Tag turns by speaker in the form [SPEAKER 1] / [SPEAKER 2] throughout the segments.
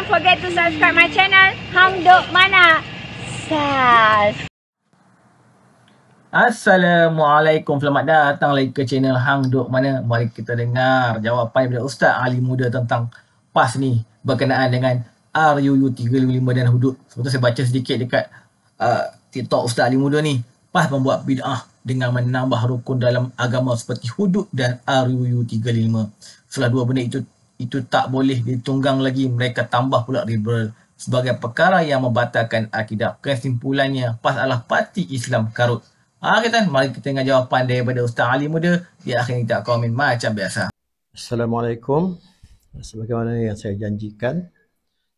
[SPEAKER 1] don't forget to subscribe my channel Hang Duk Mana.
[SPEAKER 2] Assalamualaikum, selamat datang lagi ke channel Hang Duk Mana. Mari kita dengar jawapan daripada Ustaz Ali Muda tentang PAS ni berkenaan dengan RUU 355 dan hudud. Sebetulnya saya baca sedikit dekat TikTok Ustaz Ali Muda ni. PAS membuat bid'ah dengan menambah rukun dalam agama seperti hudud dan RUU 355. Setelah dua benda itu tak boleh ditunggang lagi, mereka tambah pula liberal sebagai perkara yang membatalkan akidah. Kesimpulannya, PAS adalah parti Islam karut. Mari kita dengar jawapan daripada Ustaz Ali Muda. Di akhir kita komen macam biasa.
[SPEAKER 3] Assalamualaikum. Sebagaimana yang saya janjikan,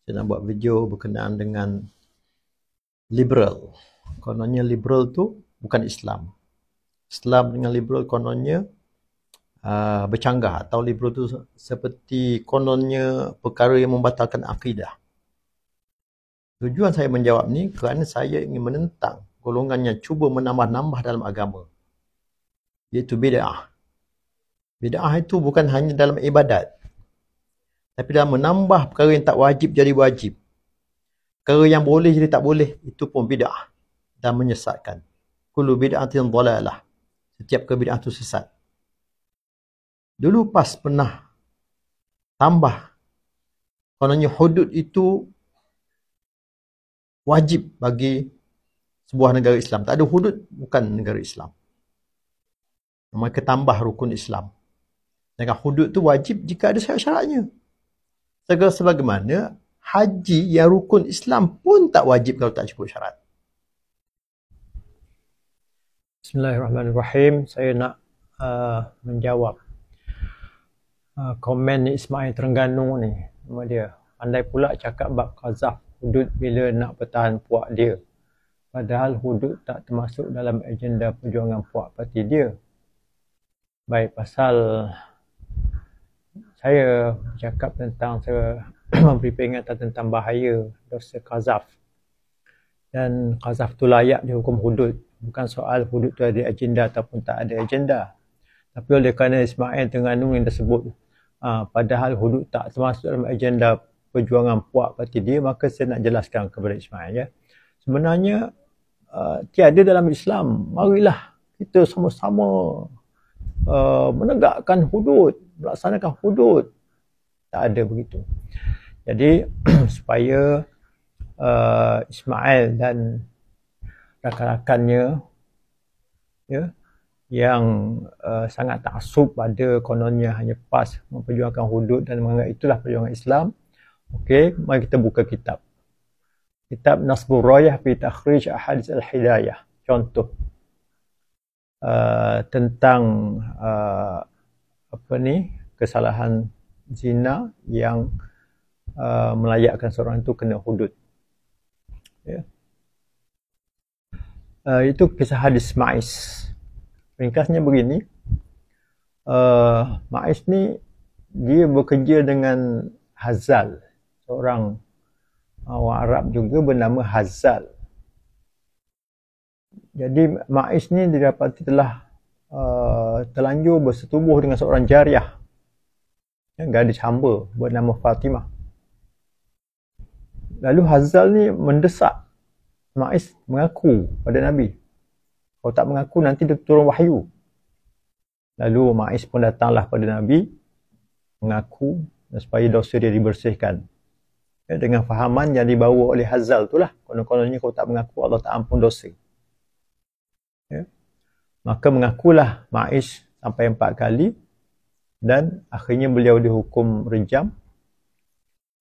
[SPEAKER 3] saya nak buat video berkenaan dengan liberal. Kononnya liberal tu bukan Islam. Islam dengan liberal kononnya bercanggah, atau liberal tu seperti kononnya perkara yang membatalkan akidah. Tujuan saya menjawab ni kerana saya ingin menentang golongan yang cuba menambah-nambah dalam agama, iaitu bid'ah. Bid'ah itu bukan hanya dalam ibadat, tapi dalam menambah perkara yang tak wajib jadi wajib, perkara yang boleh jadi tak boleh, itu pun bid'ah dan menyesatkan. Kullu bid'atin dhalalah. Setiap kebid'ah itu sesat. Dulu PAS pernah tambah, kononnya hudud itu wajib bagi sebuah negara Islam. Tak ada hudud, bukan negara Islam. Mereka tambah rukun Islam. Dan hudud itu wajib jika ada syarat-syaratnya. Sebagaimana haji yang rukun Islam pun tak wajib kalau tak cukup syarat. Bismillahirrahmanirrahim. Saya nak menjawab komen Ismail Terengganu ni. Nama dia. Pandai pula cakap bab qazaf hudud bila nak pertahan puak dia. Padahal hudud tak termasuk dalam agenda perjuangan puak parti dia. Baik, pasal saya cakap tentang, saya memberi peringatan tentang bahaya dosa qazaf. Dan qazaf tu layak dihukum hudud. Bukan soal hudud tu ada agenda ataupun tak ada agenda. Tapi oleh kerana Ismail Terengganu yang tersebut, padahal hudud tak termasuk dalam agenda perjuangan puak parti dia, maka saya nak jelaskan kepada Ismail, ya. Sebenarnya tiada dalam Islam. Marilah kita sama-sama menegakkan hudud, melaksanakan hudud. Tak ada begitu. Jadi supaya Ismail dan rakan-rakannya, ya, yang sangat taksub pada kononnya hanya PAS memperjuangkan hudud dan menganggap itulah perjuangan Islam. Okey, mari kita buka kitab. Kitab Nasbur Rayah fi Takhrij Ahadits Al-Hidayah. Contoh tentang kesalahan zina yang melayakkan seorang itu kena hudud. Ya. Itu kisah hadis Ma'is. Ringkasnya begini. Ma'is ni dia bekerja dengan Hazal, seorang orang Arab juga bernama Hazal. Jadi Ma'is ni didapati telah terlanjur bersetubuh dengan seorang jariah, gadis hamba bernama Fatimah. Lalu Hazal ni mendesak Ma'is mengaku pada Nabi. Kalau tak mengaku nanti dia turun wahyu. Lalu Ma'is pun datanglah pada Nabi mengaku supaya dosa dia dibersihkan. Ya, dengan fahaman yang dibawa oleh Hazal itulah. Konon-kononnya kalau tak mengaku Allah tak ampun dosa. Ya. Maka mengakulah Ma'is sampai 4 kali dan akhirnya beliau dihukum rejam.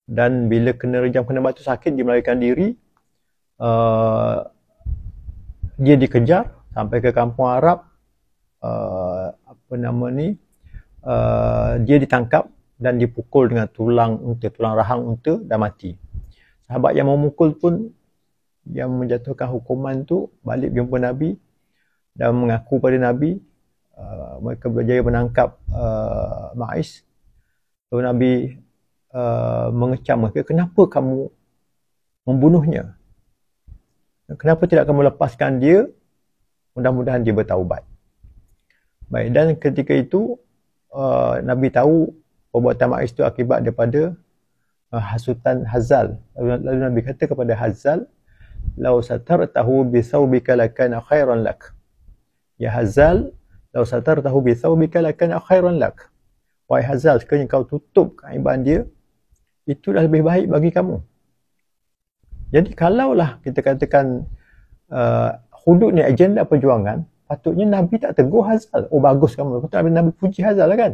[SPEAKER 3] Dan bila kena rejam, kena batu sakit, dia melarikan diri. Dia dikejar sampai ke kampung Arab. Dia ditangkap dan dipukul dengan tulang unta, tulang rahang unta, dan mati. Sahabat yang memukul pun, yang menjatuhkan hukuman tu, balik jumpa Nabi dan mengaku pada Nabi. Mereka berjaya menangkap Ma'is. Lalu Nabi mengecam mereka, kenapa kamu membunuhnya? Kenapa tidak kamu lepaskan dia? Mudah-mudahan dia bertaubat. Baik, dan ketika itu Nabi tahu perbuatan Ma'is itu akibat daripada hasutan Hazal. Lalu Nabi kata kepada Hazal, "Lau satartahu bi thawbika lakana khairan lak." Ya Hazal, "Lau satartahu bi thawbika lakana khairan lak." Wahai Hazal, sekiranya kau tutup keaiban dia, itu dah lebih baik bagi kamu. Jadi kalaulah kita katakan hudud ni agenda perjuangan, patutnya Nabi tak tegur Hazal. Oh bagus kamu. Patut Nabi puji Hazal lah kan.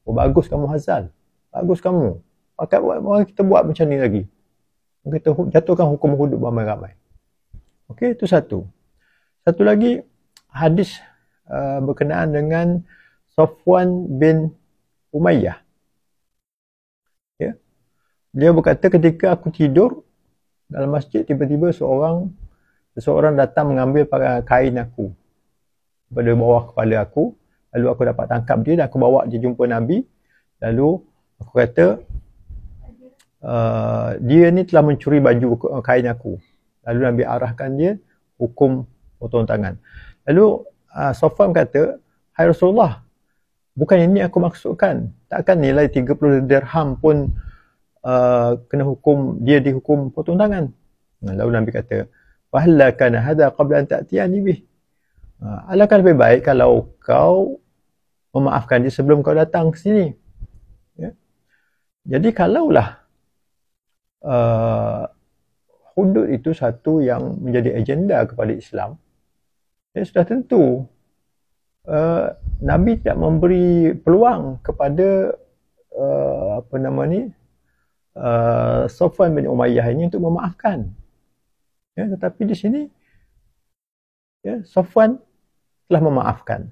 [SPEAKER 3] Oh bagus kamu Hazal. Bagus kamu. Maka kita buat macam ni lagi. Kita jatuhkan hukum hudud ramai-ramai. Okey, itu satu. Satu lagi, hadis berkenaan dengan Safwan bin Umayyah. Ya. Dia berkata, ketika aku tidur dalam masjid, tiba-tiba seseorang datang mengambil kain aku pada bawah kepala aku. Lalu aku dapat tangkap dia dan aku bawa dia jumpa Nabi. Lalu aku kata, dia ni telah mencuri baju kain aku. Lalu Nabi arahkan dia hukum potong tangan. Lalu Safwan kata, "Hai Rasulullah, bukan ini aku maksudkan. Takkan nilai 30 dirham pun kena hukum, dia dihukum potong tangan." Lalu Nabi kata, "Fahalla kana hadha qabla an ta'tiyani bih." Alangkah lebih baik kalau kau memaafkan dia sebelum kau datang ke sini. Ya. Jadi kalaulah hudud itu satu yang menjadi agenda kepada Islam, ya sudah tentu Nabi tidak memberi peluang kepada Safwan bin Umayyah ini untuk memaafkan. Ya, tetapi di sini ya, Safwan telah memaafkan.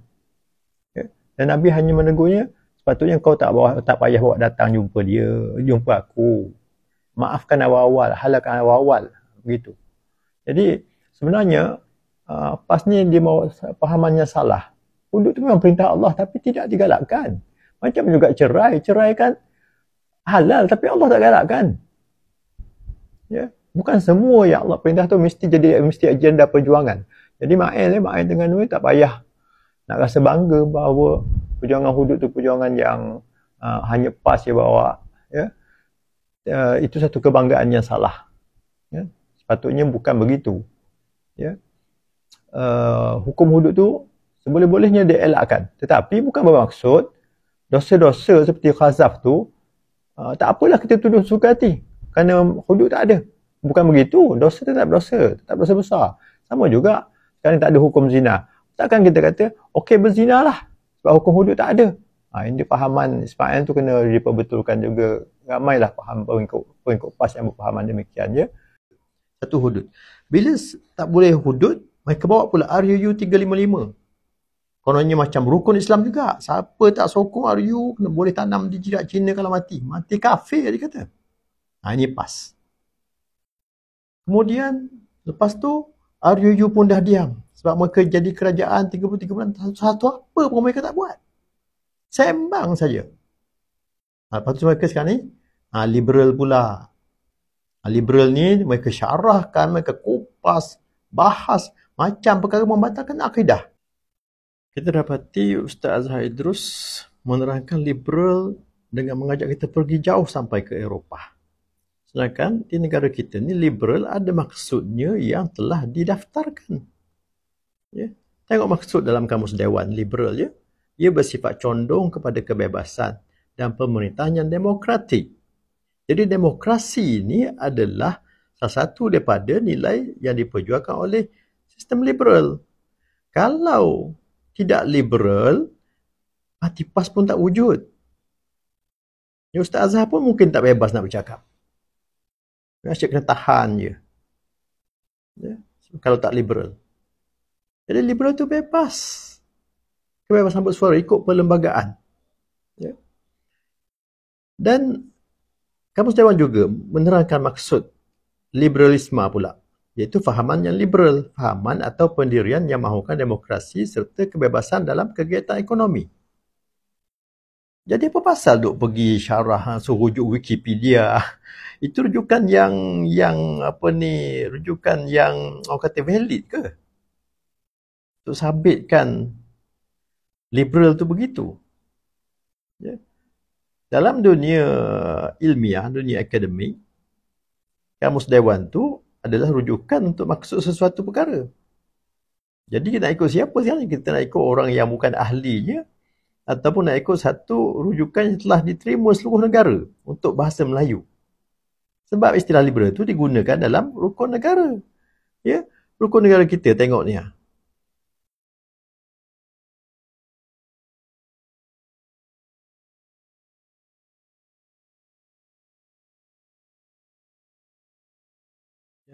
[SPEAKER 3] Ya, dan Nabi hanya menegurnya, sepatutnya kau tak payah bawa datang jumpa aku. Maafkan awal-awal, halalkan awal-awal, begitu. Jadi sebenarnya pas ni dia mau pahamannya salah. Hudud itu memang perintah Allah tapi tidak digalakkan. Macam juga cerai kan halal tapi Allah tak galakkan. Ya, bukan semua yang Allah perintah tu mesti agenda perjuangan. Jadi Ma'il dengan Nur tak payah nak rasa bangga bahawa perjuangan hudud tu perjuangan yang hanya PAS dia bawa. Ya. Itu satu kebanggaan yang salah. Ya. Sepatutnya bukan begitu. Ya. Hukum hudud tu seboleh-bolehnya dielakkan. Tetapi bukan bermaksud dosa-dosa seperti khazaf tu tak apalah kita tuduh suka hati. Kerana hudud tak ada. Bukan begitu. Dosa tetap dosa besar. Sama juga sekarang tak ada hukum zina. Takkan kita kata, okey berzinalah. Sebab hukum hudud tak ada. Ini pahaman Ismail tu kena diperbetulkan juga. Ramailah faham pengikut PAS yang berpahaman demikian. Ya. Satu hudud. Bila tak boleh hudud, mereka bawa pula RUU 355. Kononnya macam rukun Islam juga. Siapa tak sokong RUU kena boleh tanam di jidat Cina kalau mati. Mati kafir dia kata. Ini PAS. Kemudian lepas tu RUU pun dah diam. Sebab mereka jadi kerajaan 33 bulan. Satu apa pun mereka tak buat. Sembang saja. Lepas tu mereka sekarang ni liberal pula. Liberal ni mereka syarahkan, mereka kupas, bahas macam perkara membatalkan akidah. Kita dapati Ustaz Azhar Idrus menerangkan liberal dengan mengajak kita pergi jauh sampai ke Eropah. Sedangkan di negara kita ni liberal ada maksudnya yang telah didaftarkan. Ya. Tengok maksud dalam Kamus Dewan liberal ya. Ia bersifat condong kepada kebebasan dan pemerintahan yang demokratik. Jadi demokrasi ini adalah salah satu daripada nilai yang diperjuangkan oleh sistem liberal. Kalau tidak liberal, parti PAS pun tak wujud. Ya, Ustaz Azhar pun mungkin tak bebas nak bercakap. Asyik kena tahan je. Ya, kalau tak liberal. Jadi liberal tu bebas. Kebebasan bersuara ikut perlembagaan. Ya. Dan Kamus Dewan juga menerangkan maksud liberalisme pula. Iaitu fahaman yang liberal. Fahaman atau pendirian yang mahukan demokrasi serta kebebasan dalam kegiatan ekonomi. Jadi apa pasal duk pergi syarah suruh rujuk Wikipedia? Itu rujukan rujukan yang orang kata valid ke? Untuk sabitkan liberal tu begitu. Ya. dalam dunia ilmiah, dunia akademik, kamus dewan tu adalah rujukan untuk maksud sesuatu perkara. Jadi kita nak ikut siapa sekarang? Kita nak ikut orang yang bukan ahlinya, ataupun nak ikut satu rujukan yang telah diterima seluruh negara untuk bahasa Melayu. Sebab istilah liberal tu digunakan dalam rukun negara. Ya, rukun negara kita tengok ni.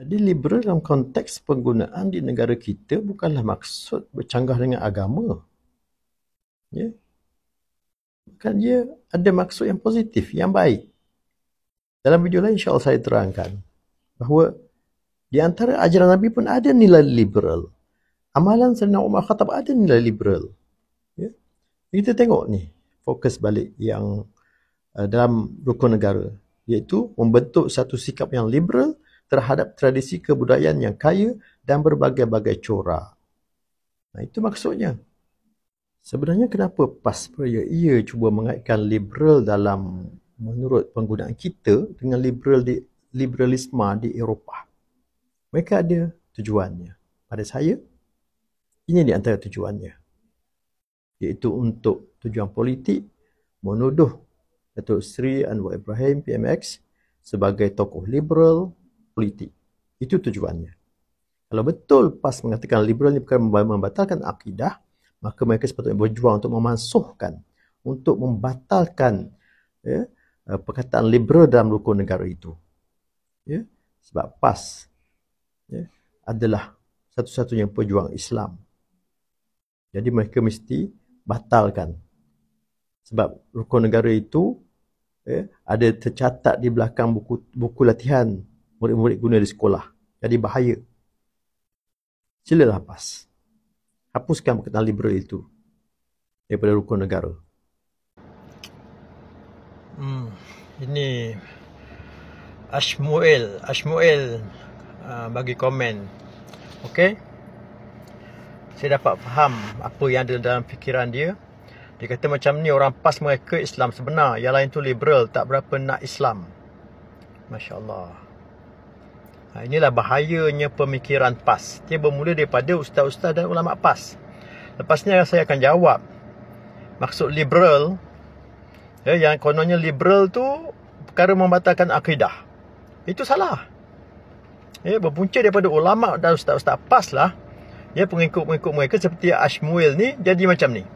[SPEAKER 3] Jadi liberal dalam konteks penggunaan di negara kita bukanlah maksud bercanggah dengan agama. Ya. Bukan, dia ada maksud yang positif, yang baik. Dalam video lain insya-Allah saya terangkan bahawa di antara ajaran Nabi pun ada nilai liberal. Amalan Sayyidina Umar Khattab ada nilai liberal. Ya. Kita tengok ni, fokus balik yang dalam rukun negara, iaitu membentuk satu sikap yang liberal terhadap tradisi kebudayaan yang kaya dan berbagai-bagai corak. Nah, itu maksudnya. Sebenarnya kenapa PAS ia cuba mengaitkan liberal dalam menurut penggunaan kita dengan liberalisme di Eropah. Mereka ada tujuannya. Pada saya, ini di antara tujuannya. Iaitu untuk tujuan politik, menuduh Datuk Seri Anwar Ibrahim PMX sebagai tokoh liberal politik. Itu tujuannya. Kalau betul PAS mengatakan liberal ini bukan membatalkan akidah, maka mereka sepatutnya berjuang untuk memansuhkan, untuk membatalkan perkataan liberal dalam rukun negara itu. Ya? Sebab PAS adalah satu-satunya pejuang Islam. Jadi mereka mesti batalkan. Sebab rukun negara itu ada tercatat di belakang buku latihan murid-murid guna di sekolah. Jadi bahaya. Silalah PAS. Hapuskan perkataan liberal itu daripada rukun negara. Ini Ashmuel bagi komen. Okey. Saya dapat faham apa yang ada dalam fikiran dia. Dia kata macam ni orang PAS mereka Islam sebenar, yang lain tu liberal, tak berapa nak Islam. Masya-Allah. Inilah bahayanya pemikiran PAS. Dia bermula daripada ustaz-ustaz dan ulama PAS. Lepasnya saya akan jawab maksud liberal, yang kononnya liberal tu perkara membatalkan akidah. Itu salah. Berpunca daripada ulama dan ustaz-ustaz PAS lah. Pengikut-pengikut mereka seperti Ashmuel ni jadi macam ni.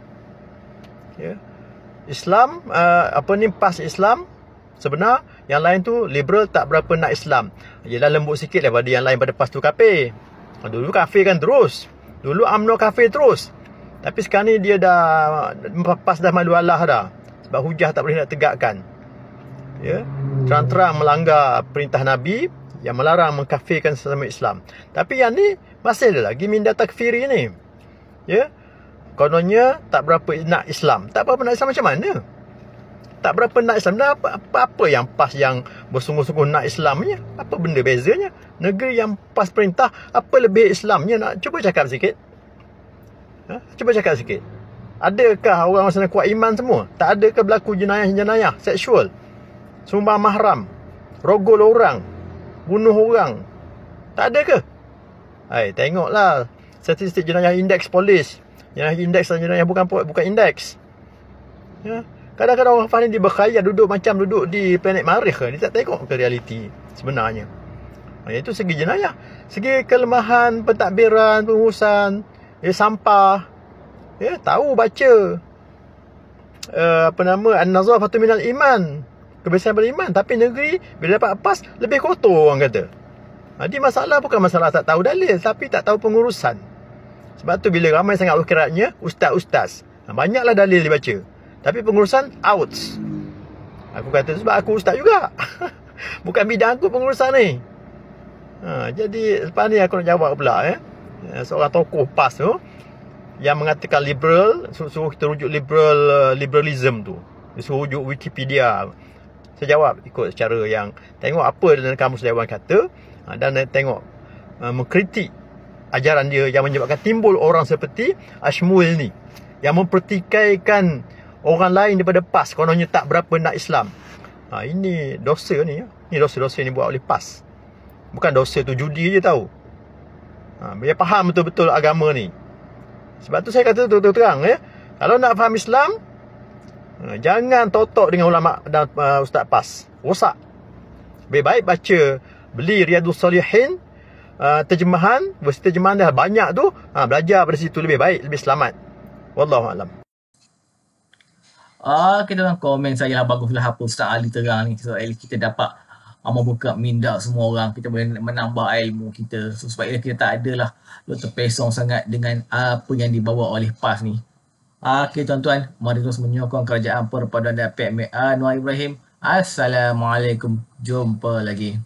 [SPEAKER 3] Islam, PAS Islam sebenar, yang lain tu liberal, tak berapa nak Islam. Yelah, lembut sikit daripada yang lain pada PAS tu kafir. Dulu kafir kan terus. Dulu UMNO kafir terus. Tapi sekarang ni dia dah, PAS dah malu Allah dah. Sebab hujah tak boleh nak tegakkan. Terang-terang melanggar perintah Nabi yang melarang mengkafirkan sesama Islam. Tapi yang ni masih ada lagi minda takfiri ni. Kononnya tak berapa nak Islam. Tak berapa nak Islam macam mana? Tak berapa nak Islam. Apa yang PAS yang bersungguh-sungguh nak Islamnya? Apa benda bezanya? Negeri yang PAS perintah, apa lebih Islamnya? Nak cuba cakap sikit. Cuba cakap sikit. Adakah orang sana kuat iman semua? Tak adakah berlaku jenayah-jenayah seksual? Sumbang mahram, rogol orang, bunuh orang? Tak ada ke? Tengoklah statistik jenayah indeks polis. Jenayah indeks dan jenayah bukan indeks. Kadang-kadang orang Fahri dia berkhayal duduk macam duduk di planet Marikh. Dia tak tengok ke realiti sebenarnya. Itu segi jenayah. Segi kelemahan pentadbiran, pengurusan, sampah. Tahu baca An-Nazafatu minal iman, kebersihan beriman. Tapi negeri bila dapat PAS lebih kotor orang kata. Jadi masalah bukan masalah tak tahu dalil, tapi tak tahu pengurusan. Sebab tu bila ramai sangat ukiratnya ustaz-ustaz, banyaklah dalil dibaca, tapi pengurusan out. Aku kata sebab aku ustaz juga. Bukan bidang aku pengurusan ni. Jadi lepas ni aku nak jawab pula seorang tokoh PAS tu yang mengatakan liberal, suruh kita rujuk liberalism tu. Dia suruh rujuk Wikipedia. Saya jawab ikut cara yang tengok apa dalam kamus dewan kata, dan tengok mengkritik ajaran dia yang menyebabkan timbul orang seperti Ashmuel ni, yang mempertikaikan orang lain daripada PAS kononnya tak berapa nak Islam. Ini dosa ni. Ni dosa-dosa ni buat oleh PAS. Bukan dosa tu judi je tahu. Biar faham betul-betul agama ni. Sebab tu saya kata terang ya. Kalau nak faham Islam, jangan totok dengan ulama dan Ustaz PAS. Rosak. Lebih baik baca, beli Riyadhus Salihin, terjemahan, versi terjemahan dah banyak tu, belajar pada situ lebih baik, lebih selamat. Wallahualam.
[SPEAKER 2] Kita dalam komen saya lah, baguslah apa Ustaz Ali terang ni. So, at least kita dapat membuka minda semua orang. Kita boleh menambah ilmu kita. So, sebab kita tak adalah terpesong sangat dengan apa yang dibawa oleh PAS ni. Okay tuan-tuan, mari terus menyokong Kerajaan Perpaduan dan PMA Anwar Ibrahim. Assalamualaikum. Jumpa lagi.